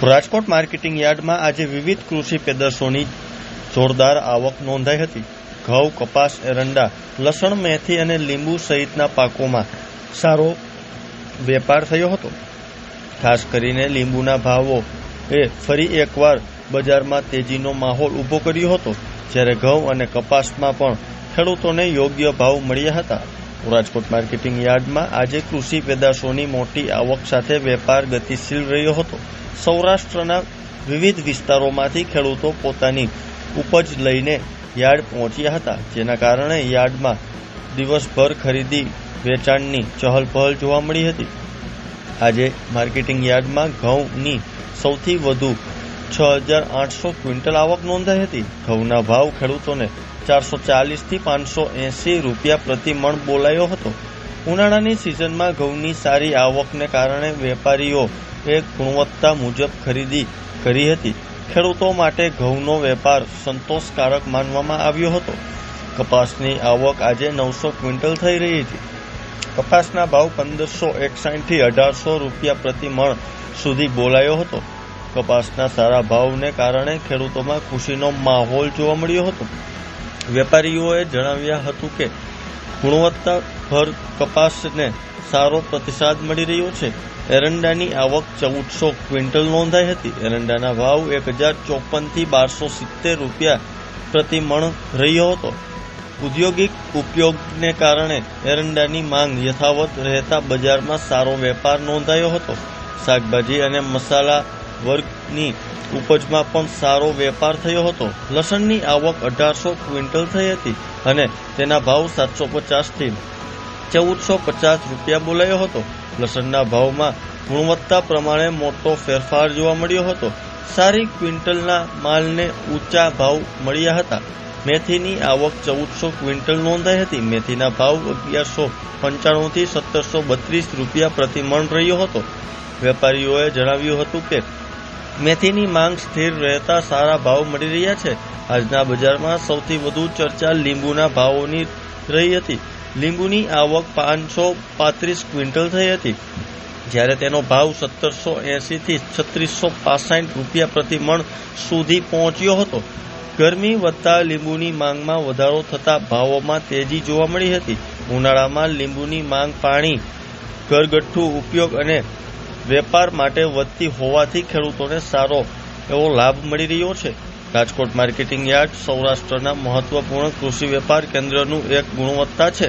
Rajkot marketing યાર્ડમાં આજે વિવિધ કૃષિ પેદાશોની જોરદાર આવક નોંધાઈ હતી. ઘઉં, કપાસ, એરંડા, લસણ, મેથી અને લીંબુ સહિતના પાકોમાં સારો વેપાર થયો હતો. ખાસ કરીને લીંબુના ભાવોએ ફરી એકવાર બજારમાં તેજીનો માહોલ ઊભો કર્યો હતો, જ્યારે ઘઉં અને કપાસમાં પણ ખેડૂતોને યોગ્ય ભાવ મળ્યા હતા. રાજકોટ માર્કેટિંગ યાર્ડમાં આજે કૃષિ પેદાશોની મોટી આવક સાથે વેપાર ગતિશીલ રહ્યો હતો. સૌરાષ્ટ્રના વિવિધ વિસ્તારોમાંથી ખેડૂતો પોતાની ઉપજ લઈને યાર્ડ પહોંચ્યા હતા, જેના કારણે યાર્ડમાં દિવસભર ખરીદી વેચાણની ચહલપહલ જોવા મળી હતી. આજે માર્કેટિંગ યાર્ડમાં ઘઉંની સૌથી વધુ 6,800 ક્વિન્ટલ આવક નોંધાઈ હતી. ઘઉંના ભાવ ખેડૂતોને 440 થી 580 રૂપિયા પ્રતિ મણ બોલાયો હતો. ઉનાળાની સિઝનમાં ઘઉંની સારી આવકને કારણે વેપારીઓએ ગુણવત્તા મુજબ ખરીદી કરી હતી. ખેડૂતો માટે ઘઉંનો વેપાર સંતોષકારક માનવામાં આવ્યો હતો. કપાસની આવક આજે 900 ક્વિન્ટલ થઈ રહી હતી. કપાસના ભાવ 1,561 થી 1,800 રૂપિયા પ્રતિ મણ સુધી બોલાયો હતો. કપાસના સારા ભાવને કારણે ખેડૂતોમાં ખુશીનો માહોલ જોવા મળ્યો હતો. વેપારીઓએ જણાવ્યા હતું કે ગુણવત્તાભર કપાસને સારો પ્રતિસાદ મળી રહ્યો છે. એરંડાની આવક 1,400 ક્વિન્ટલ નોંધાઈ હતી. એરંડાના ભાવ 1,054 થી 1,270 રૂપિયા પ્રતિ મણ રહ્યો હતો. ઔદ્યોગિક ઉપયોગને કારણે એરંડાની માંગ યથાવત રહેતા બજારમાં સારો વેપાર નોંધાયો હતો. શાકભાજી અને મસાલા વર્ગની ઉપજમાં પણ સારો વેપાર થયો હતો. લસણની આવક 1,800 ક્વિન્ટલ થઈ હતી અને તેના ભાવ 750 થી 1,450 રૂપિયા બોલાયો હતો. લસણના ભાવમાં ગુણવત્તા પ્રમાણે મોટો ફેરફાર જોવા મળ્યો હતો. સારી ક્વિન્ટલના માલને ઊંચા ભાવ મળ્યા હતા. મેથીની આવક 1,400 ક્વિન્ટલ નોંધાઈ હતી. મેથીના ભાવ 1,195 થી 1,732 રૂપિયા પ્રતિ મણ રહ્યો હતો. વેપારીઓએ જણાવ્યું હતું કે મેથીની માંગ સ્થિર રહેતા સારા ભાવ મળી રહ્યા છે. આજના બજારમાં સૌથી વધુ ચર્ચા લીંબુના ભાવોની રહી હતી. લીંબુની આવક 535 ક્વિન્ટલ થઈ હતી, જ્યારે તેનો ભાવ 1,780 થી 3,665 રૂપિયા પ્રતિ મણ સુધી પહોંચ્યો હતો. ગરમી વધતા લીંબુની માંગમાં વધારો થતા ભાવોમાં તેજી જોવા મળી હતી. ઉનાળામાં લીંબુની માંગ પાણી, ઘરગથ્થુ ઉપયોગ અને વેપાર માટે વધતી હોવાથી ખેડૂતોને સારો એવો લાભ મળી રહ્યો છે. રાજકોટ માર્કેટિંગ યાર્ડ સૌરાષ્ટ્રના મહત્વપૂર્ણ કૃષિ વેપાર કેન્દ્રનું એક ગુણવત્તા છે.